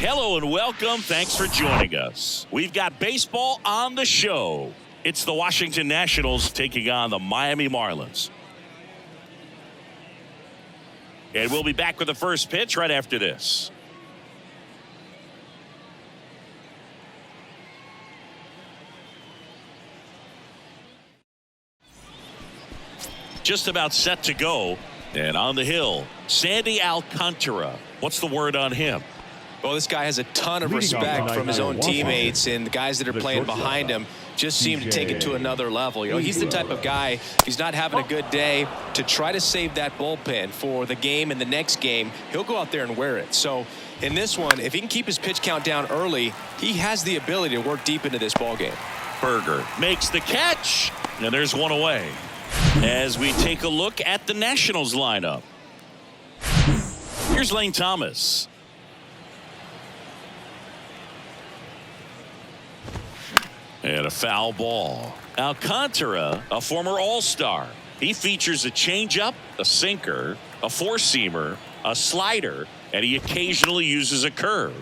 Hello and welcome. Thanks for joining us. We've got baseball on the show. It's the Washington Nationals taking on the Miami Marlins. And we'll be back with the first pitch right after this. Just about set to go. And on the hill, Sandy Alcantara. What's the word on him? Well, this guy has a ton of respect from his own teammates, and the guys that are playing behind him just seem to take it to another level. You know, he's the type of guy, if he's not having a good day, to try to save that bullpen for the game and the next game, he'll go out there and wear it. So in this one, if he can keep his pitch count down early, he has the ability to work deep into this ball game. Berger makes the catch, and there's one away. As we take a look at the Nationals lineup. Here's Lane Thomas. And a foul ball. Alcantara, a former All-Star. He features a changeup, a sinker, a four-seamer, a slider, and he occasionally uses a curve.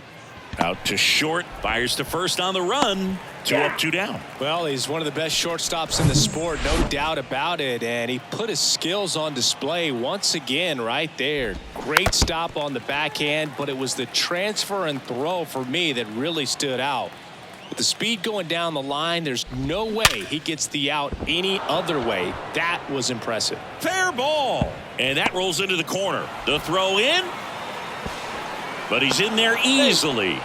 Out to short, fires to first on the run. 2 up, 2 down. Well, he's one of the best shortstops in the sport, no doubt about it. And he put his skills on display once again right there. Great stop on the backhand, but it was the transfer and throw for me that really stood out. With the speed going down the line, there's no way he gets the out any other way. That was impressive. Fair ball. And that rolls into the corner. The throw in. But he's in there easily.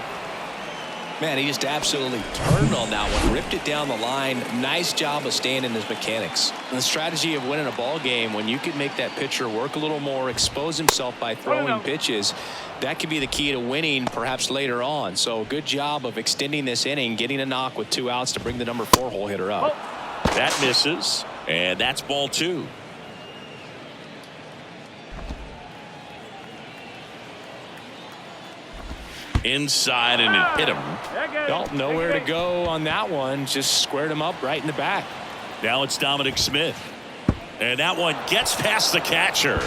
Man, he just absolutely turned on that one, ripped it down the line. Nice job of staying in his mechanics. And the strategy of winning a ball game, when you can make that pitcher work a little more, expose himself by throwing pitches, that could be the key to winning perhaps later on. So good job of extending this inning, getting a knock with 2 outs to bring the number 4 hole hitter up. That misses, and that's ball 2. Inside, and it hit him. Well, nowhere to go on that one. Just squared him up right in the back. Now it's Dominic Smith. And that one gets past the catcher.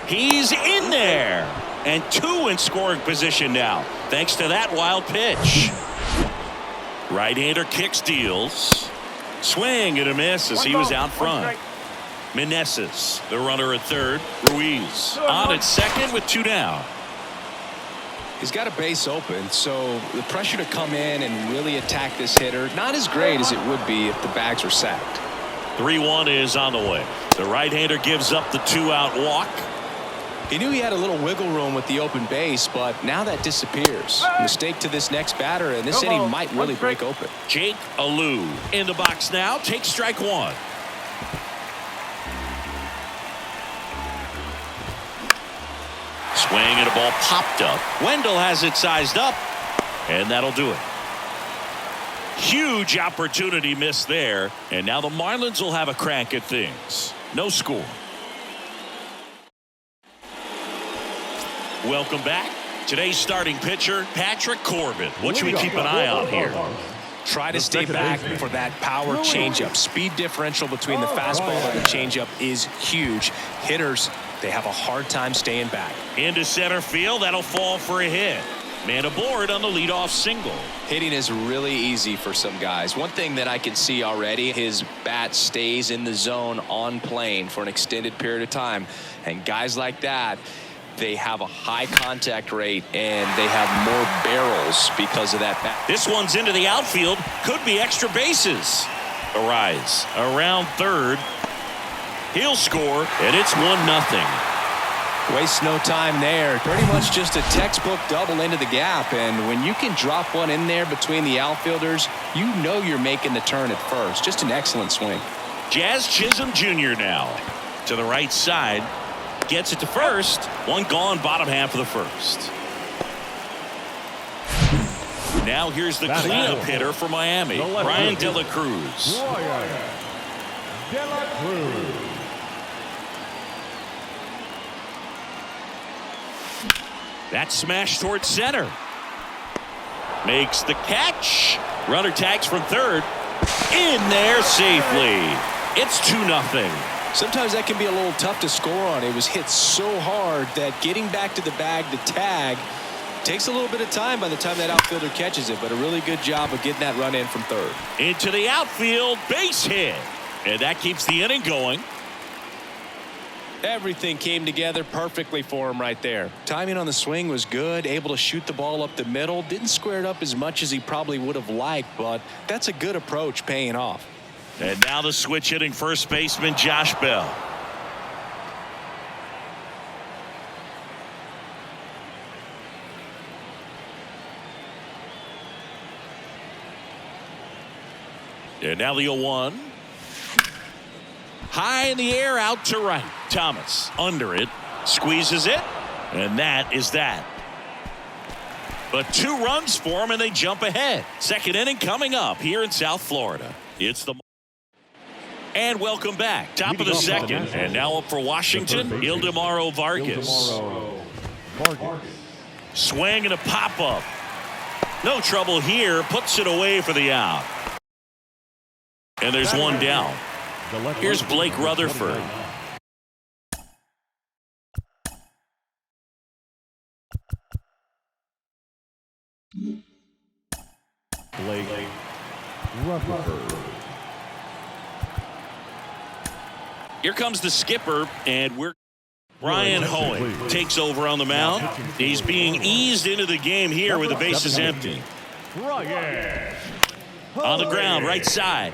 He's in there. And 2 in scoring position now, thanks to that wild pitch. Right-hander kicks, deals. Swing and a miss as he was out front. Meneses, the runner at third. Ruiz on at second with 2 down. He's got a base open, so the pressure to come in and really attack this hitter, not as great as it would be if the bags were sacked. 3-1 is on the way. The right-hander gives up the 2-out walk. He knew he had a little wiggle room with the open base, but now that disappears. Mistake to this next batter, and this inning might really break open. Jake Alou in the box now. Takes strike 1. Swing and a ball popped up. Wendell has it sized up, and that'll do it. Huge opportunity missed there, and now the Marlins will have a crack at things. No score. Welcome back. Today's starting pitcher, Patrick Corbin. What should we keep an eye on here? Try to stay back for that power changeup. Speed differential between the fastball and the changeup is huge. Hitters, they have a hard time staying back. Into center field, that'll fall for a hit. Man aboard on the leadoff single. Hitting is really easy for some guys. One thing that I can see already, his bat stays in the zone on plane for an extended period of time. And guys like that, they have a high contact rate and they have more barrels because of that bat. This one's into the outfield. Could be extra bases. Arise around third. He'll score, and it's 1-0. Waste no time there. Pretty much just a textbook double into the gap. And when you can drop one in there between the outfielders, you know you're making the turn at first. Just an excellent swing. Jazz Chisholm Jr. now to the right side. Gets it to first. One gone, bottom half of the first. Now here's the cleanup hitter for Miami, Brian De La Cruz. That smash towards center. Makes the catch. Runner tags from third. In there safely. It's 2-0. Sometimes that can be a little tough to score on. It was hit so hard that getting back to the bag to tag Takes a little bit of time by the time that outfielder catches it, but a really good job of getting that run in from third. Into the outfield, base hit. And that keeps the inning going. Everything came together perfectly for him right there. Timing on the swing was good, able to shoot the ball up the middle. Didn't square it up as much as he probably would have liked, but that's a good approach paying off. And now the switch hitting first baseman Josh Bell. And now the 0-1. High in the air, out to right. Thomas under it, squeezes it, and that is that. But 2 runs for him, and they jump ahead. Second inning coming up here in South Florida. It's the and welcome back. Top of the second, and now up for Washington, Ildemaro Vargas. Swing and a pop up. No trouble here. Puts it away for the out. And there's one down. Here's Blake Rutherford. Blake Rutherford. Here comes the skipper, and Brian Hoeing takes over on the mound. He's being eased into the game here with the bases empty. On the ground, right side.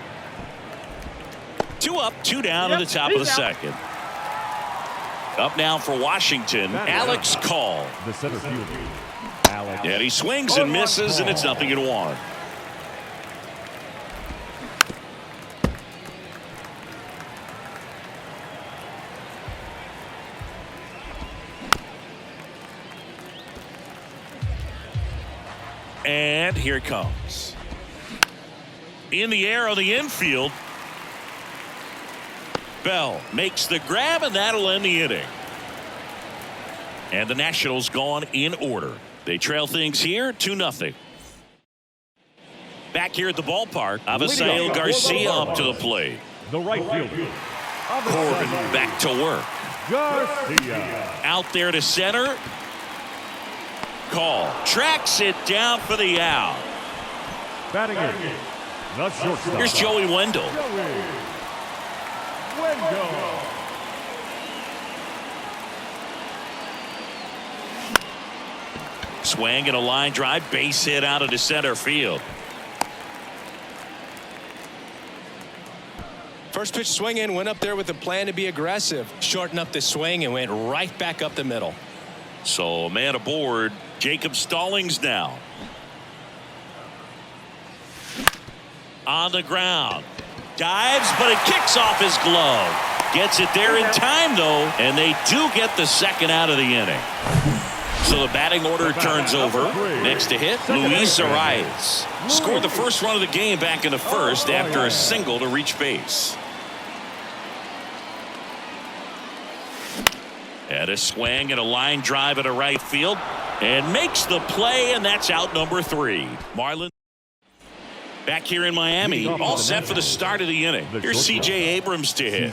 2 up, 2 down at the top of the second. Up now for Washington, Alex Call. The center fielder, Alex. And he swings and misses, and it's 0-1. And here it comes. In the air on the infield. Bell makes the grab, and that'll end the inning. And the Nationals gone in order. They trail things here 2-0. Back here at the ballpark, Avisail Garcia up to the plate. The right fielder, Corbin back to work. Garcia. Out there to center. Call. Tracks it down for the out. Batting in, the shortstop. Here's Joey Wendell. Wendell. Swing and a line drive, base hit out into center field. First pitch swing in, went up there with a plan to be aggressive. Shortened up the swing and went right back up the middle. So man aboard, Jacob Stallings now. On the ground. Dives, but it kicks off his glove. Gets it there in time, though, and they do get the second out of the inning. So the batting order turns over. Next to hit, Luis Arias. Scored the first run of the game back in the first after a single to reach base. And a swing and a line drive at a right field. And makes the play, and that's out number 3. Marlins back here in Miami, all set for the start of the inning. Here's C.J. Abrams to hit.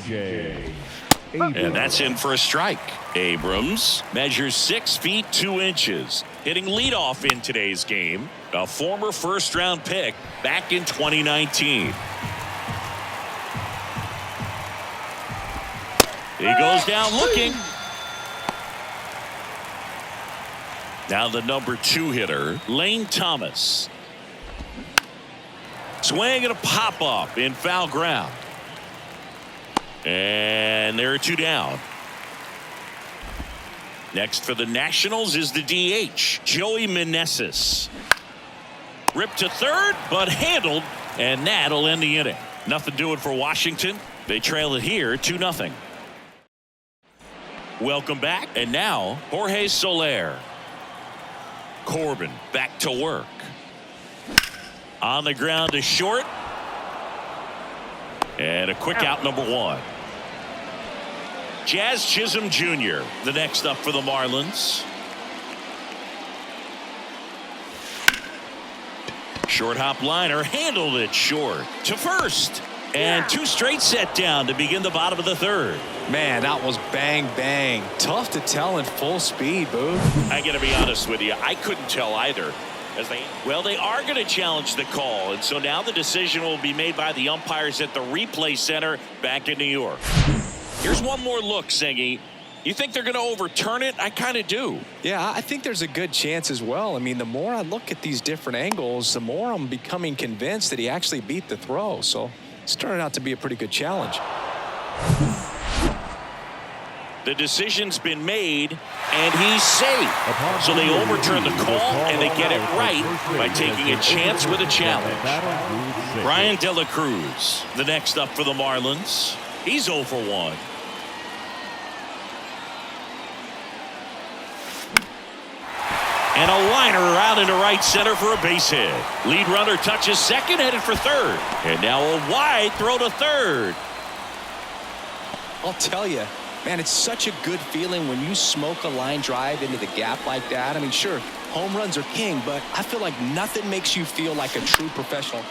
And that's in for a strike. Abrams measures 6 feet 2 inches. Hitting leadoff in today's game. A former first-round pick back in 2019. He goes down looking. Now the number 2 hitter, Lane Thomas. Swing and a pop-up in foul ground. And there are 2 down. Next for the Nationals is the DH, Joey Meneses. Ripped to third, but handled, and that'll end the inning. Nothing doing for Washington. They trail it here 2-0. Welcome back, and now Jorge Soler. Corbin back to work. On the ground to short. And a quick out number 1. Jazz Chisholm Jr. the next up for the Marlins. Short hop liner handled it short to first. And two straight set down to begin the bottom of the third. Man, that was bang, bang. Tough to tell in full speed, Boo. I got to be honest with you. I couldn't tell either. They are going to challenge the call. And so now the decision will be made by the umpires at the replay center back in New York. Here's one more look, Singy. You think they're going to overturn it? I kind of do. Yeah, I think there's a good chance as well. I mean, the more I look at these different angles, the more I'm becoming convinced that he actually beat the throw. So it's turning out to be a pretty good challenge. The decision's been made, and he's safe. So they overturn the call, and they get it right by taking a chance with a challenge. Brian De La Cruz, the next up for the Marlins. He's 0 for 1. And a liner out into right center for a base hit. Lead runner touches second, headed for third. And now a wide throw to third. I'll tell you, man, it's such a good feeling when you smoke a line drive into the gap like that. I mean, sure, home runs are king, but I feel like nothing makes you feel like a true professional.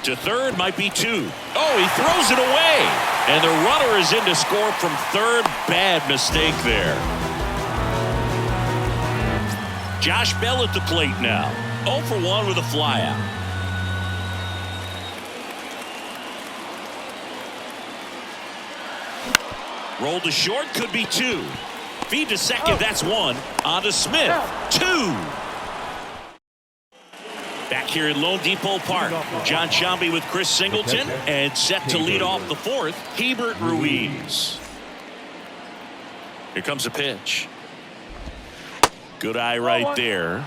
To third might be 2. Oh, he throws it away. And the runner is in to score from third. Bad mistake there. Josh Bell at the plate now. 0 for 1 with a flyout. Roll to short, could be 2. Feed to second, that's 1. On to Smith, 2. Back here in Lone Depot Park, John Shambi with Chris Singleton, and set to lead off the fourth, Hebert Ruiz. Here comes a pitch. Good eye right there.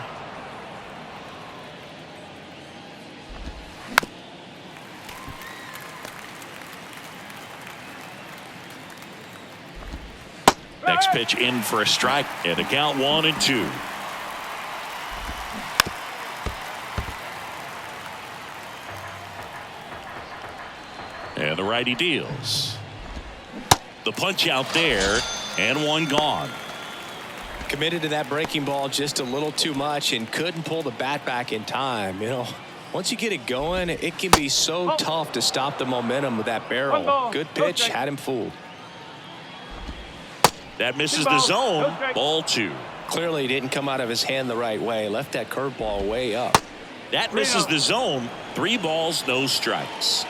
Next pitch in for a strike, and a count 1-2. And the righty deals. The punch out there, and one gone. Committed to that breaking ball just a little too much and couldn't pull the bat back in time. You know, once you get it going, it can be so tough to stop the momentum with that barrel. Good pitch, had him fooled. That misses the zone. Ball 2. Clearly didn't come out of his hand the right way. Left that curveball way up. That misses the zone. 3 balls, no strikes.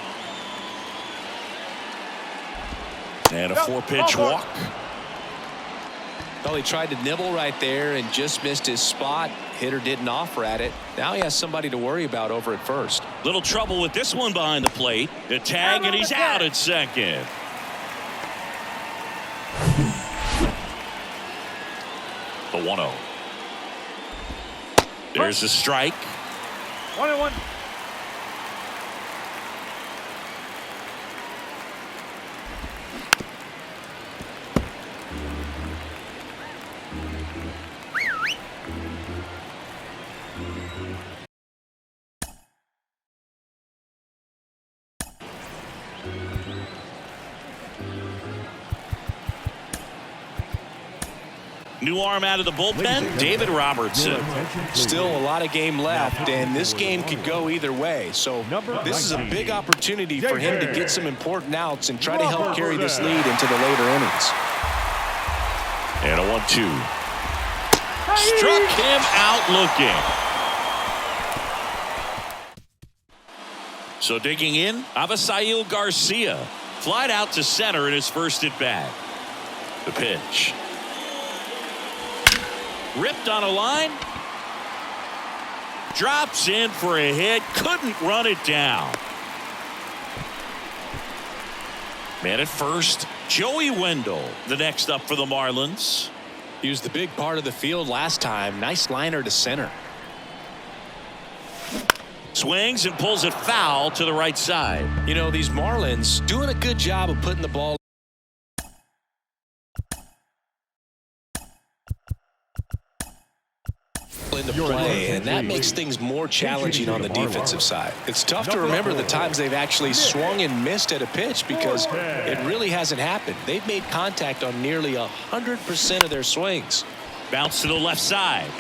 And a 4-pitch walk. Well, he tried to nibble right there and just missed his spot. Hitter didn't offer at it. Now he has somebody to worry about over at first. Little trouble with this one behind the plate. The tag, and he's out at second. The 1-0. There's a strike. 1-1. New arm out of the bullpen, David Robertson. Still a lot of game left, and this game could go either way. So this is a big opportunity for him to get some important outs and try to help carry this lead into the later innings. And a 1-2. Struck him out looking. So digging in, Avisail Garcia. Flied out to center in his first at bat. The pitch. Ripped on a line. Drops in for a hit. Couldn't run it down. Man at first, Joey Wendell, the next up for the Marlins. He was the big part of the field last time. Nice liner to center. Swings and pulls it foul to the right side. You know, these Marlins doing a good job of putting the ball into play, and that makes things more challenging on the defensive side. It's tough to remember the times they've actually swung and missed at a pitch because it really hasn't happened. They've made contact on nearly 100% of their swings. Bounce to the left side.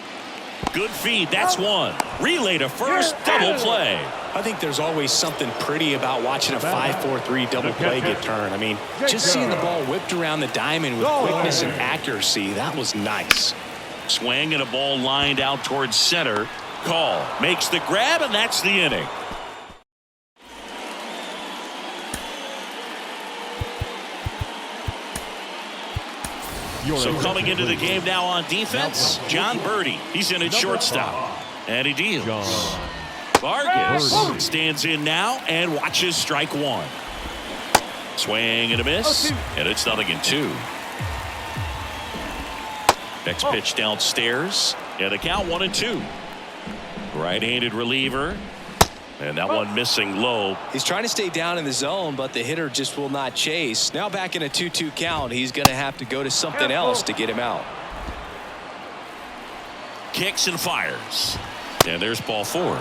Good feed. That's one. Relay to first. Double play. I think there's always something pretty about watching a 5-4-3 double play get turned. I mean, just seeing the ball whipped around the diamond with quickness and accuracy, that was nice. Swing and a ball lined out towards center. Call makes the grab, and that's the inning. So coming into the game now on defense, John Birdie. He's in at shortstop. And he deals. Vargas stands in now and watches strike one. Swing and a miss. And it's 0-2. Next pitch downstairs. And the count 1-2. Right-handed reliever. And that one missing low. He's trying to stay down in the zone, but the hitter just will not chase. Now back in a 2-2 count, he's going to have to go to something else to get him out. Kicks and fires. And there's ball 4.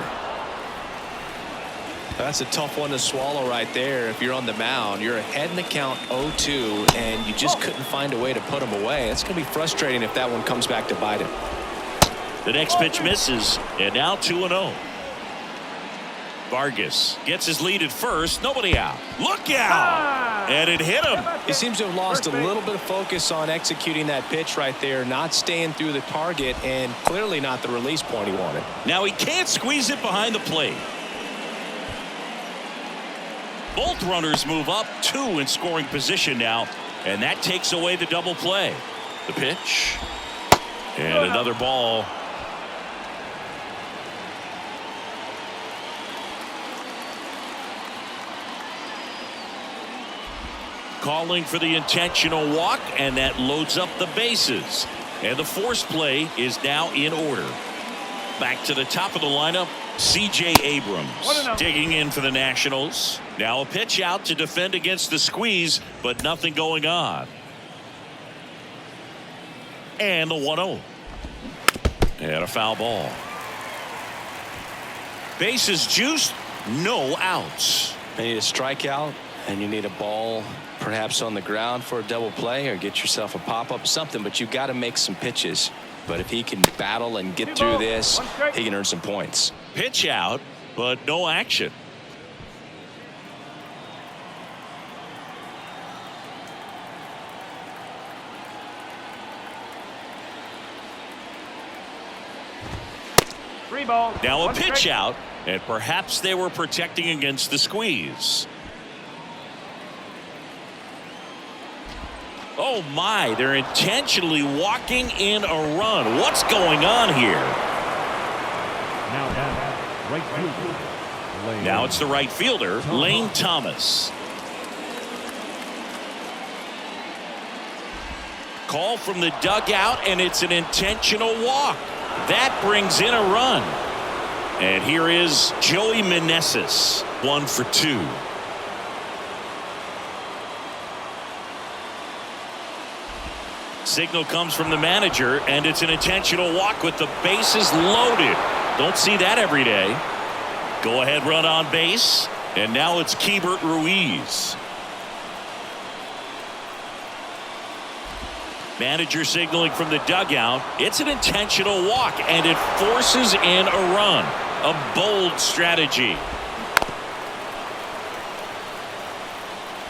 That's a tough one to swallow right there. If you're on the mound, you're ahead in the count 0-2, and you just couldn't find a way to put him away. It's going to be frustrating if that one comes back to bite him. The next pitch misses, and now 2-0. Vargas gets his lead at first. Nobody out. Look out! And it hit him. He seems to have lost a little bit of focus on executing that pitch right there, not staying through the target, and clearly not the release point he wanted. Now he can't squeeze it behind the plate. Both runners move up, 2 in scoring position now, and that takes away the double play. The pitch. And another ball. Calling for the intentional walk, and that loads up the bases. And the force play is now in order. Back to the top of the lineup, C.J. Abrams digging in for the Nationals. Now a pitch out to defend against the squeeze, but nothing going on. And the 1-0. And a foul ball. Bases juiced, no outs. You need a strikeout, and you need a ball perhaps on the ground for a double play, or get yourself a pop-up, something, but you got to make some pitches. But if he can battle and get through this, he can earn some points. Pitch out, but no action. Now a pitch out, and perhaps they were protecting against the squeeze. Oh my, they're intentionally walking in a run. What's going on here? Now it's the right fielder, Lane Thomas. Call from the dugout, and it's an intentional walk. That brings in a run. And here is Joey Meneses, 1 for 2. Signal comes from the manager, and it's an intentional walk with the bases loaded. Don't see that every day. Go ahead run on base, and now it's Keibert Ruiz. Manager signaling from the dugout. It's an intentional walk, and it forces in a run. A bold strategy.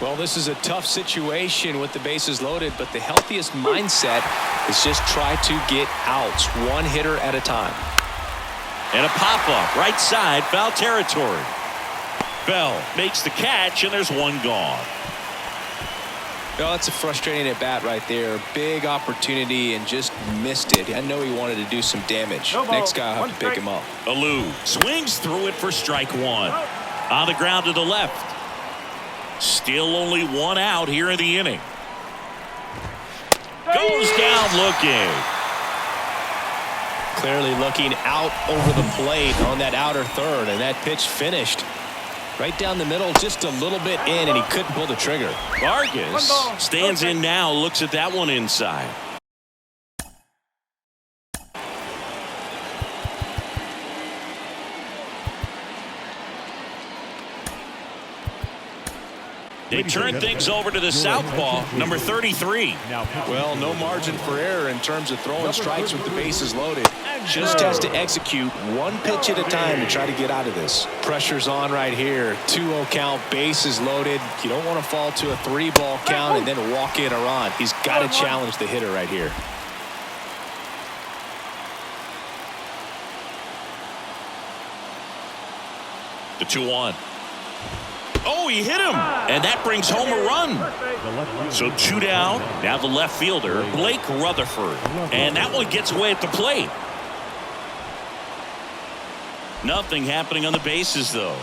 Well, this is a tough situation with the bases loaded, but the healthiest mindset is just try to get outs, one hitter at a time. And a pop-up, right side, foul territory. Bell makes the catch, and there's one gone. Well, that's a frustrating at bat right there. Big opportunity and just missed it. I know he wanted to do some damage. Next guy will have to pick him up. Alou swings through it for strike 1. On the ground to the left. Still only 1 out here in the inning. Goes down looking. Clearly looking out over the plate on that outer third, and that pitch finished right down the middle, just a little bit in, and he couldn't pull the trigger. Vargas stands in now, looks at that one inside. They turn things over to the southpaw, number 33. Well, no margin for error in terms of throwing strikes with the bases loaded. Just has to execute one pitch at a time to try to get out of this. Pressure's on right here. 2-0 count, bases loaded. You don't want to fall to a 3-ball count and then walk in a run. He's got to challenge the hitter right here. The 2-1. Oh, he hit him, and that brings home a run. So 2 down. Now the left fielder, Blake Rutherford, and that one gets away at the plate. Nothing happening on the bases, though.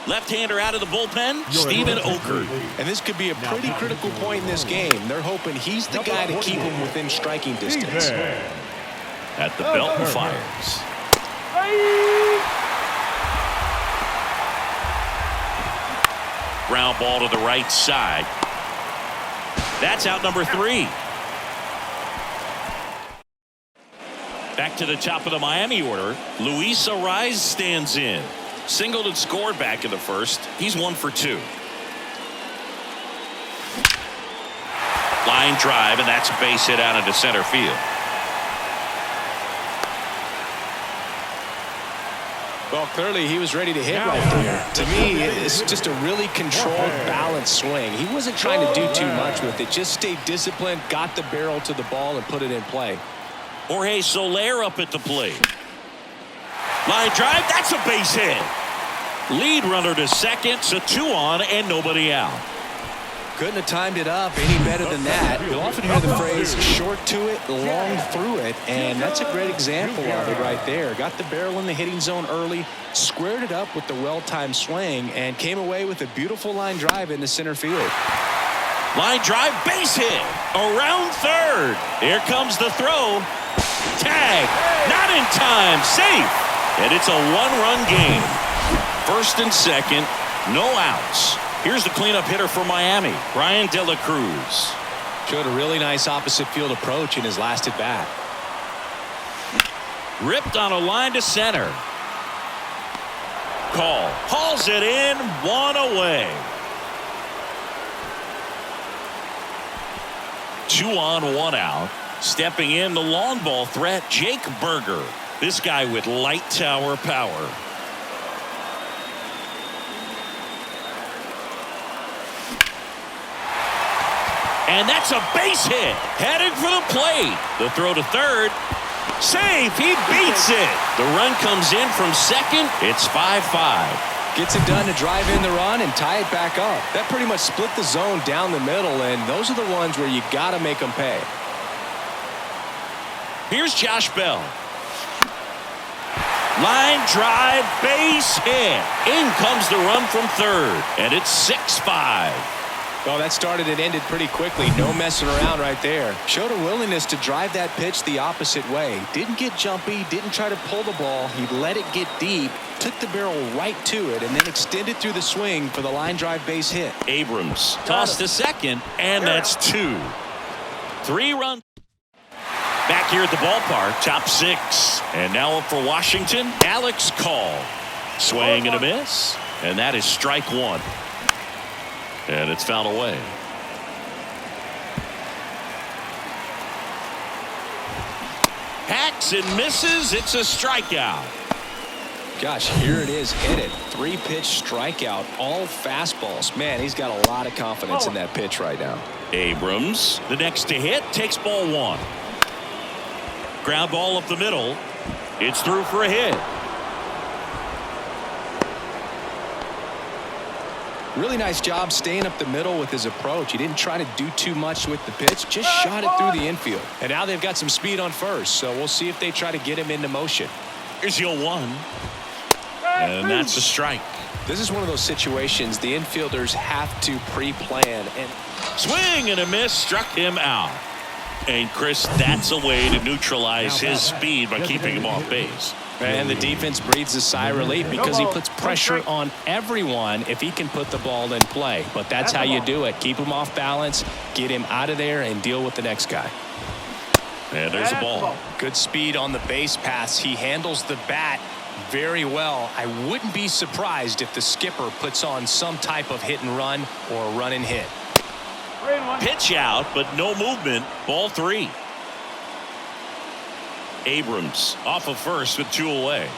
Left-hander out of the bullpen, Steven Oker. And this could be a pretty critical point in this game. They're hoping he's the guy to keep him within striking distance. At the belt and fires. Ground ball to the right side. That's out number 3. Back to the top of the Miami order. Luis Arraez stands in. Singled and scored back in the first. He's 1 for 2. Line drive, and that's a base hit out into center field. Well, clearly he was ready to hit right there. To me, it's just a really controlled, balanced swing. He wasn't trying to do too much with it. Just stayed disciplined, got the barrel to the ball, and put it in play. Jorge Soler up at the plate. Line drive, that's a base hit. Lead runner to second, so 2 on and nobody out. Couldn't have timed it up any better than that. You'll often hear the phrase short to it, long through it, and that's a great example of it right there. Got the barrel in the hitting zone early, squared it up with the well-timed swing, and came away with a beautiful line drive into center field. Line drive, base hit, around third. Here comes the throw. Tag, not in time, safe. And it's a 1-run game. First and second, no outs. Here's the cleanup hitter for Miami, Brian De La Cruz. Showed a really nice opposite field approach in his last at bat. Ripped on a line to center. Call. Hauls it in, 1 away. 2 on, 1 out. Stepping in the long ball threat, Jake Berger. This guy with light tower power. And that's a base hit. Headed for the plate. The throw to third. Safe. He beats it. The run comes in from second. It's 5-5. Gets it done to drive in the run and tie it back up. That pretty much split the zone down the middle, and those are the ones where you got to make them pay. Here's Josh Bell. Line drive, base hit. In comes the run from third, and it's 6-5. Well, that started and ended pretty quickly. No messing around right there. Showed a willingness to drive that pitch the opposite way. Didn't get jumpy, didn't try to pull the ball. He let it get deep, took the barrel right to it, and then extended through the swing for the line drive base hit. Abrams tossed to second, and that's 2. 3 runs. Back here at the ballpark, top 6. And now up for Washington, Alex Call. Swing and a miss, and that is strike 1. And it's fouled away. Hacks and misses. It's a strikeout. Gosh, here it is, hit it. 3-pitch strikeout, all fastballs. Man, he's got a lot of confidence in that pitch right now. Abrams, the next to hit, takes ball 1. Ground ball up the middle. It's through for a hit. Really nice job staying up the middle with his approach. He didn't try to do too much with the pitch, just shot it through the infield. And now they've got some speed on first, so we'll see if they try to get him into motion. Here's your 1. And that's a strike. This is one of those situations the infielders have to pre-plan. And swing and a miss, struck him out. And Chris, that's a way to neutralize his speed by keeping him off base. And the defense breathes a sigh of relief because he puts pressure on everyone if he can put the ball in play. But that's how you do it. Keep him off balance, get him out of there, and deal with the next guy. And there's a ball. Good speed on the base pass. He handles the bat Very well. I wouldn't be surprised if the skipper puts on some type of hit and run or a run and hit. Pitch out, but no movement. Ball 3. Abrams off of first with 2 away.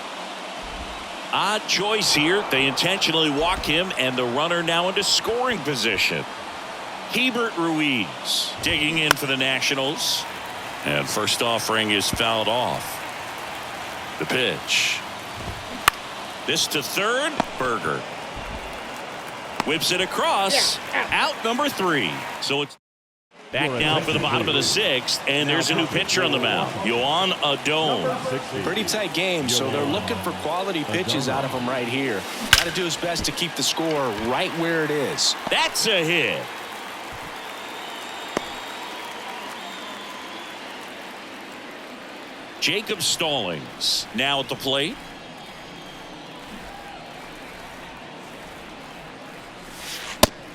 Odd choice here. They intentionally walk him, and the runner now into scoring position. Hebert Ruiz digging in for the Nationals. And first offering is fouled off. The pitch. This to third. Berger whips it across. Out number 3. So it's back down for the bottom of the 6th, and there's a new pitcher on the mound, Yohan Adon. Pretty tight game, so they're looking for quality pitches out of him right here. Got to do his best to keep the score right where it is. That's a hit. Jacob Stallings now at the plate.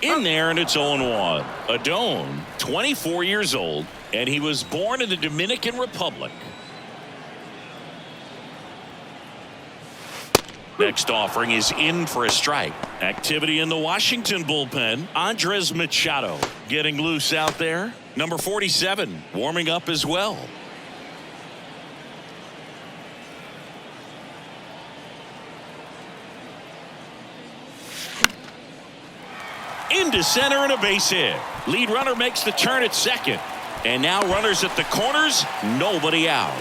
In there, and it's 0-1. Adon, 24 years old, and he was born in the Dominican Republic. Next offering is in for a strike. Activity in the Washington bullpen. Andres Machado getting loose out there. Number 47 warming up as well. Into center and a base hit. Lead runner makes the turn at second. And now runners at the corners. Nobody out.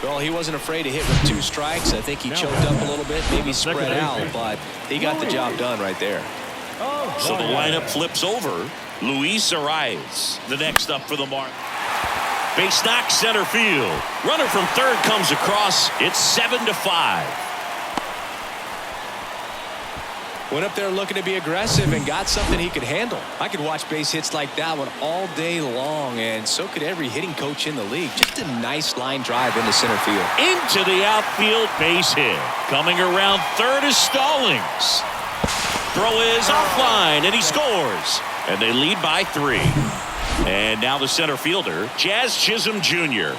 Well, he wasn't afraid to hit with 2 strikes. I think he choked up a little bit, maybe spread out, but he got the job done right there. So the lineup flips over. Luis Arias, the next up for the Marlins. Base knock center field. Runner from third comes across. It's 7-5. Went up there looking to be aggressive and got something he could handle. I could watch base hits like that one all day long, and so could every hitting coach in the league. Just a nice line drive into center field. Into the outfield, base hit. Coming around third is Stallings. Throw is offline, and he scores. And they lead by 3. And now the center fielder, Jazz Chisholm Jr.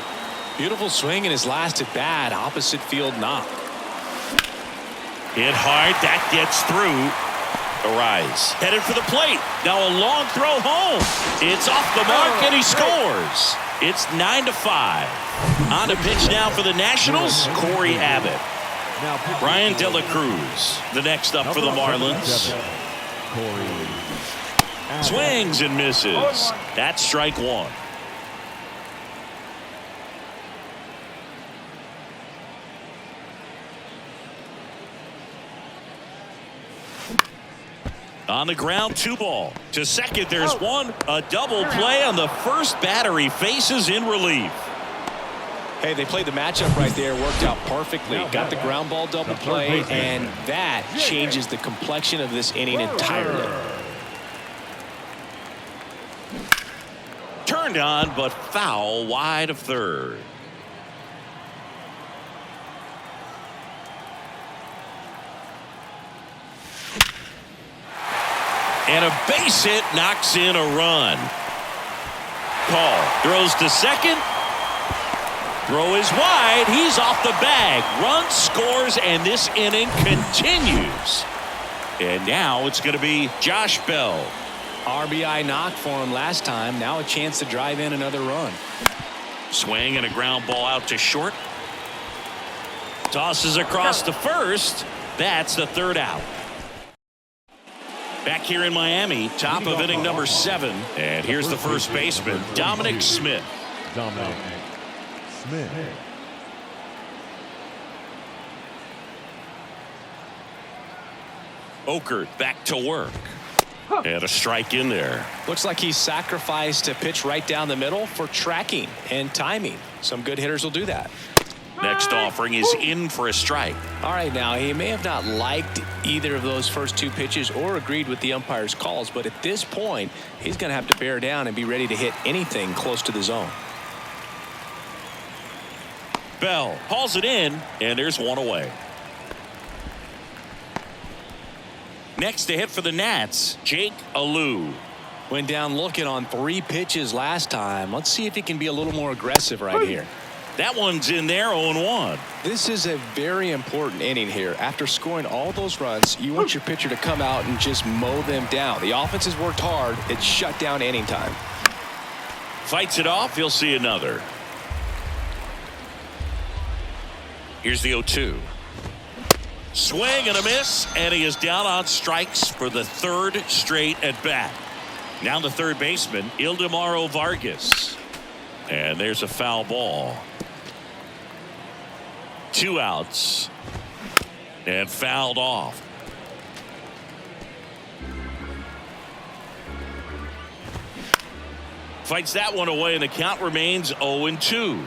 Beautiful swing in his last at bat. Opposite field knock. Hit hard. That gets through. Arise. Headed for the plate. Now a long throw home. It's off the mark, and he scores. It's 9-5. On to pitch now for the Nationals, Corey Abbott. Brian De La Cruz, the next up for the Marlins. Swings and misses. That's strike 1. On the ground, 2 ball. To second, there's 1. A double play on the first batter he faces in relief. Hey, they played the matchup right there. Worked out perfectly. Got the ground ball double play, and that changes the complexion of this inning entirely. Turned on, but foul wide of third. And a base hit knocks in a run. Paul throws to second. Throw is wide. He's off the bag. Run scores, and this inning continues. And now it's going to be Josh Bell. RBI knock for him last time. Now a chance to drive in another run. Swing and a ground ball out to short. Tosses across to first. That's the 3rd out. Back here in Miami, top of inning number 7. And here's the first baseman, Dominic Smith. Dominic Smith. Okert back to work. And a strike in there. Looks like he's sacrificed a pitch right down the middle for tracking and timing. Some good hitters will do that. Next offering is in for a strike. All right, now he may have not liked either of those first 2 pitches or agreed with the umpire's calls, but at this point, he's going to have to bear down and be ready to hit anything close to the zone. Bell hauls it in, and there's 1 away. Next to hit for the Nats, Jake Alou. Went down looking on 3 pitches last time. Let's see if he can be a little more aggressive right here. That one's in there, 0-1. This is a very important inning here. After scoring all those runs, you want your pitcher to come out and just mow them down. The offense has worked hard. It's shut down inning time. Fights it off. He'll see another. Here's the 0-2. Swing and a miss, and he is down on strikes for the third straight at bat. Now the third baseman, Ildemaro Vargas. And there's a foul ball. 2 outs. And fouled off. Fights that one away, and the count remains 0-2.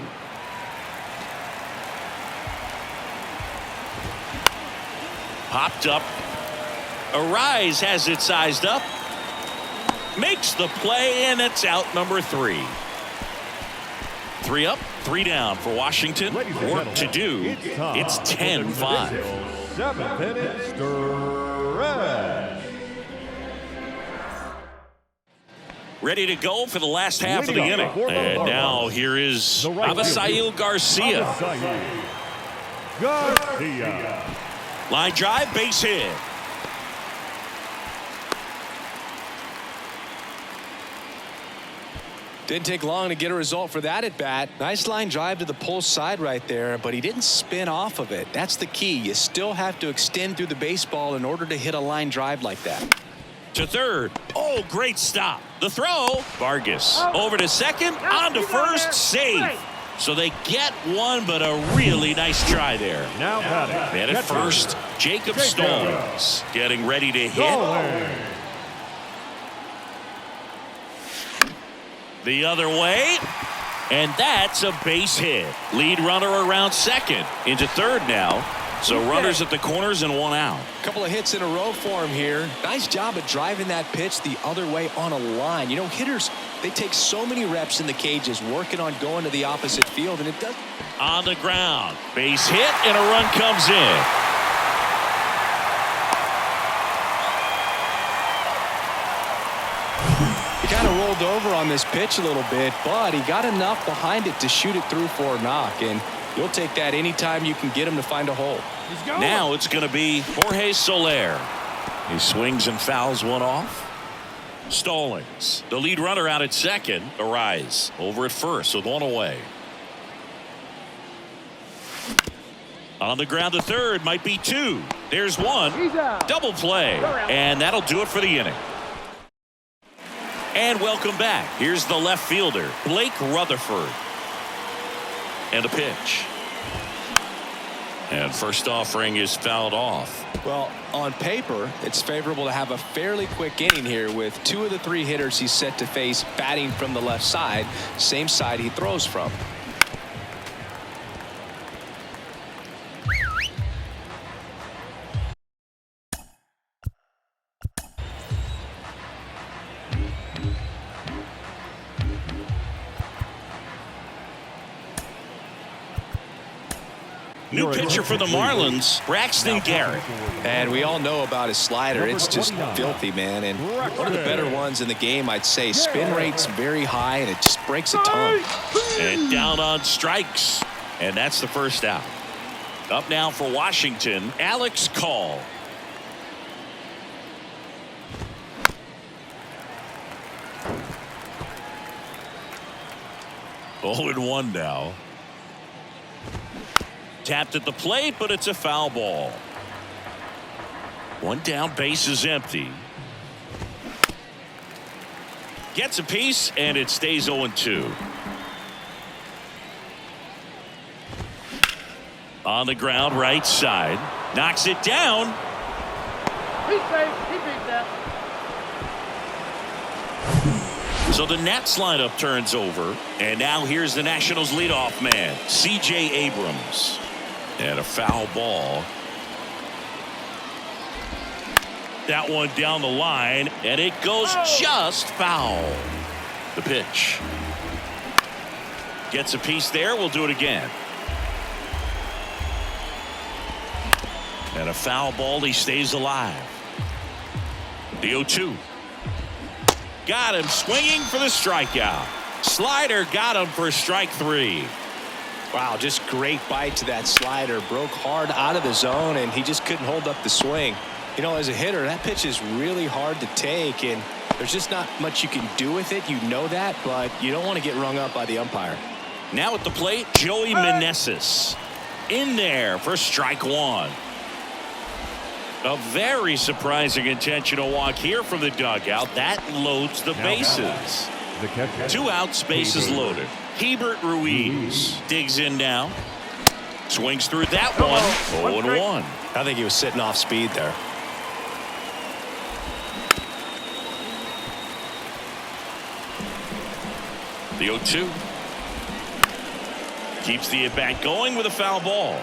Popped up. Arise has it sized up. Makes the play, and it's out number 3. 3 up, 3 down for Washington. Work to do. It's 10-5. 7th inning stretch. Ready to go for the last half of the inning. And now here is Avisail Garcia. Garcia. Line drive, base hit. Didn't take long to get a result for that at bat. Nice line drive to the pull side right there, but he didn't spin off of it. That's the key. You still have to extend through the baseball in order to hit a line drive like that. To third. Oh, great stop. The throw. Vargas over to second. On to first. Safe. So they get one, but a really nice try there. Now Man at first, Jacob Stallings getting ready to hit. The other way, and that's a base hit. Lead runner around second. Into third now. So runners at the corners and 1 out. Couple of hits in a row for him here. Nice job of driving that pitch the other way on a line. You know, hitters, they take so many reps in the cages working on going to the opposite field, and it does. On the ground. Base hit, and a run comes in. He kind of rolled over on this pitch a little bit, but he got enough behind it to shoot it through for a knock, and you'll take that anytime you can get him to find a hole. Now it's going to be Jorge Soler. He swings and fouls one off. Stallings, the lead runner out at second. Arise over at first with 1 away. On the ground to third, might be 2. There's 1. Double play, and that'll do it for the inning. And welcome back. Here's the left fielder, Blake Rutherford. And a pitch. And first offering is fouled off. Well, on paper, it's favorable to have a fairly quick inning here with 2 of the 3 hitters he's set to face batting from the left side, same side he throws from. New pitcher for the Marlins, Braxton Garrett. And we all know about his slider. It's just filthy, man. And one of the better ones in the game, I'd say. Spin rate's very high, and it just breaks a ton. And down on strikes. And that's the first out. Up now for Washington, Alex Call. Oh, and 1 now. Tapped at the plate, but it's a foul ball. 1 down, base is empty. Gets a piece, and it stays 0-2. On the ground, right side. Knocks it down. He's safe. He beat that. So the Nats lineup turns over. And now here's the Nationals leadoff man, C.J. Abrams. And a foul ball. That one down the line, and it goes just foul. The pitch. Gets a piece there. We'll do it again. And a foul ball. He stays alive. The 0-2. Got him swinging for the strikeout. Slider got him for strike 3. Wow, just great bite to that slider. Broke hard out of the zone, and he just couldn't hold up the swing. You know, as a hitter, that pitch is really hard to take, and there's just not much you can do with it. You know that, but you don't want to get rung up by the umpire. Now at the plate, Joey Meneses. In there for strike one. A very surprising intentional walk here from the dugout. That loads the bases. 2 outs, bases loaded. Hebert Ruiz digs in now. Swings through that one. 0-1. I think he was sitting off speed there. The 0-2. Keeps the at-bat going with a foul ball.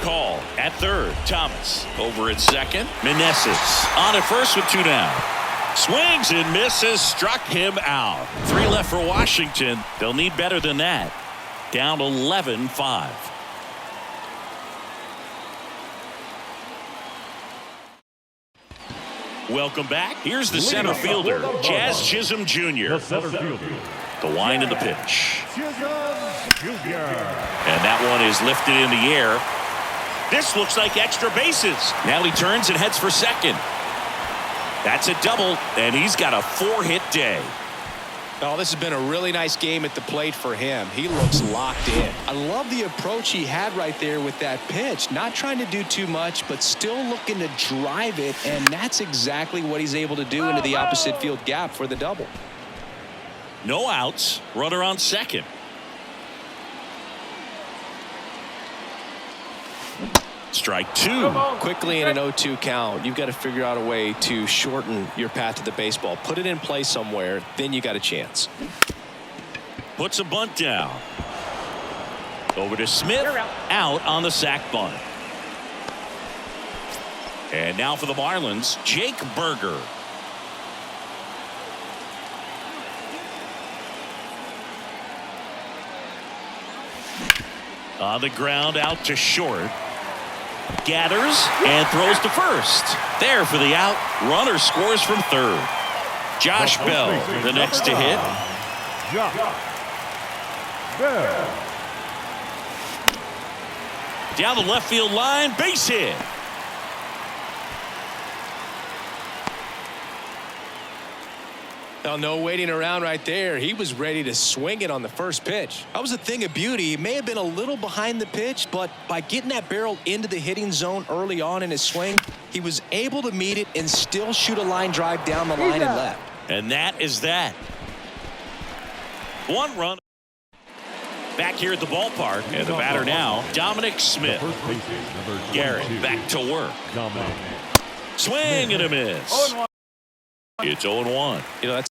Call at third. Thomas over at second. Meneses on at first with 2 down. Swings and misses. Struck him out. 3 left for Washington. They'll need better than that. Down 11-5. Welcome back. Here's the center fielder, Jazz Chisholm Jr. The center fielder. The wind of the pitch. Chisholm Jr. And that one is lifted in the air. This looks like extra bases. Now he turns and heads for second. That's a double, and he's got a 4-hit day. Oh, this has been a really nice game at the plate for him. He looks locked in. I love the approach he had right there with that pitch. Not trying to do too much, but still looking to drive it, and that's exactly what he's able to do into the opposite field gap for the double. No outs. Runner on second. Strike 2. Quickly in an 0-2 count, you've got to figure out a way to shorten your path to the baseball. Put it in play somewhere, then you got a chance. Puts a bunt down. Over to Smith. Out on the sac bunt. And now for the Marlins, Jake Berger. On the ground, out to short. Gathers and throws to first. There for the out. Runner scores from third. Josh Bell, the next to hit. Josh Bell. Down the left field line, base hit. Oh, no waiting around right there. He was ready to swing it on the first pitch. That was a thing of beauty. He may have been a little behind the pitch, but by getting that barrel into the hitting zone early on in his swing, he was able to meet it and still shoot a line drive down the line and left. And that is that. 1 run. Back here at the ballpark, and the batter now, Dominic Smith. Garrett back to work. Swing and a miss. It's 0-1. You know, that's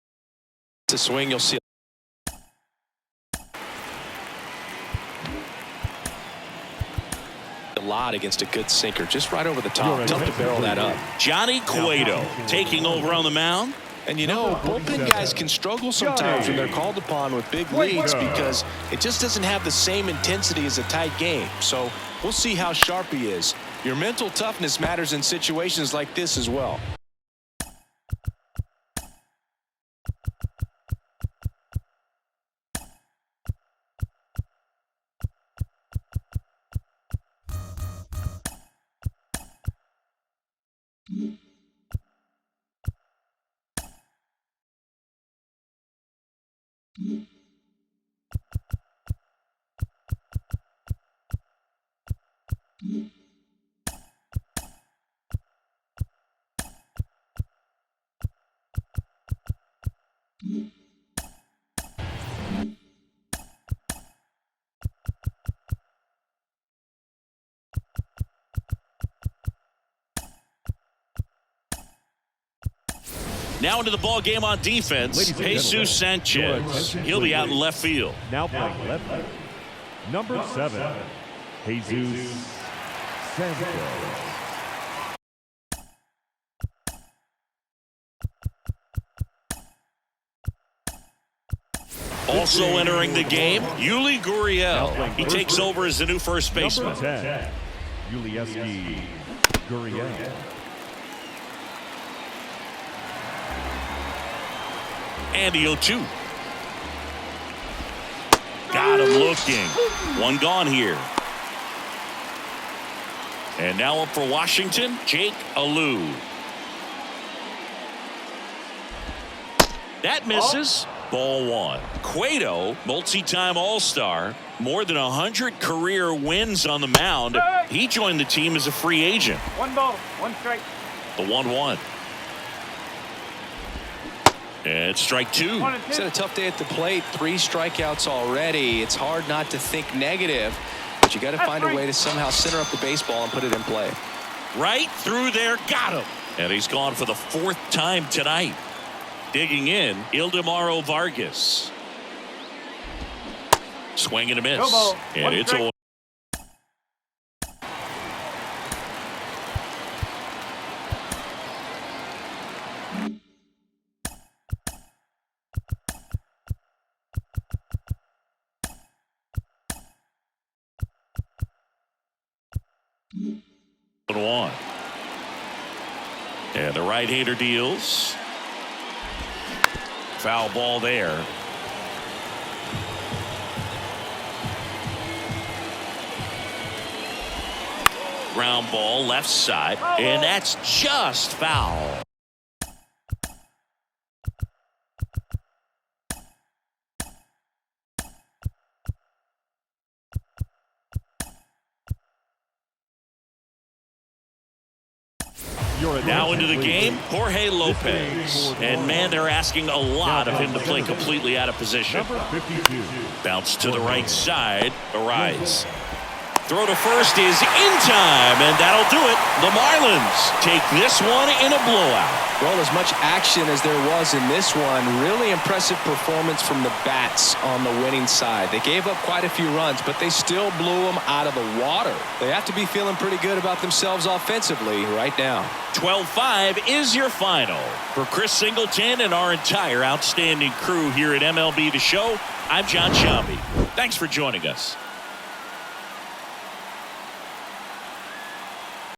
a swing you'll see a lot against a good sinker. Just right over the top. Tough to barrel that up. Johnny Cueto taking over on the mound. And you know, bullpen guys can struggle sometimes when they're called upon with big leads because it just doesn't have the same intensity as a tight game. So we'll see how sharp he is. Your mental toughness matters in situations like this as well. Now into the ball game on defense, Jesus Sanchez. He'll be out in left field. Now playing left field, number 7, Jesus Sanchez. Also entering the game, Yuli Gurriel. He takes over as the new first baseman. Number 10, Yuli Gurriel. And the 0-2. Got him looking. One gone here. And now up for Washington, Jake Alou. That misses. Ball one. Cueto, multi-time All-Star, more than 100 career wins on the mound. He joined the team as a free agent. 1 ball, 1 strike. The 1-1. And strike 2. He's had a tough day at the plate. 3 strikeouts already. It's hard not to think negative, but you got to find a way to somehow center up the baseball and put it in play. Right through there, got him. And he's gone for the 4th time tonight. Digging in, Ildemaro Vargas. Swing and a miss. And it's a 1-1. And the right-hander deals. Foul ball there. Ground ball left side, and that's just foul. Now into the game, Jorge Lopez. And man, they're asking a lot of him to play completely out of position. Bounce to the right side, Arise. Throw to first is in time, and that'll do it. The Marlins take this one in a blowout. Well, as much action as there was in this one, really impressive performance from the bats on the winning side. They gave up quite a few runs, but they still blew them out of the water. They have to be feeling pretty good about themselves offensively right now. 12-5 is your final. For Chris Singleton and our entire outstanding crew here at MLB The Show, I'm John Shelby. Thanks for joining us.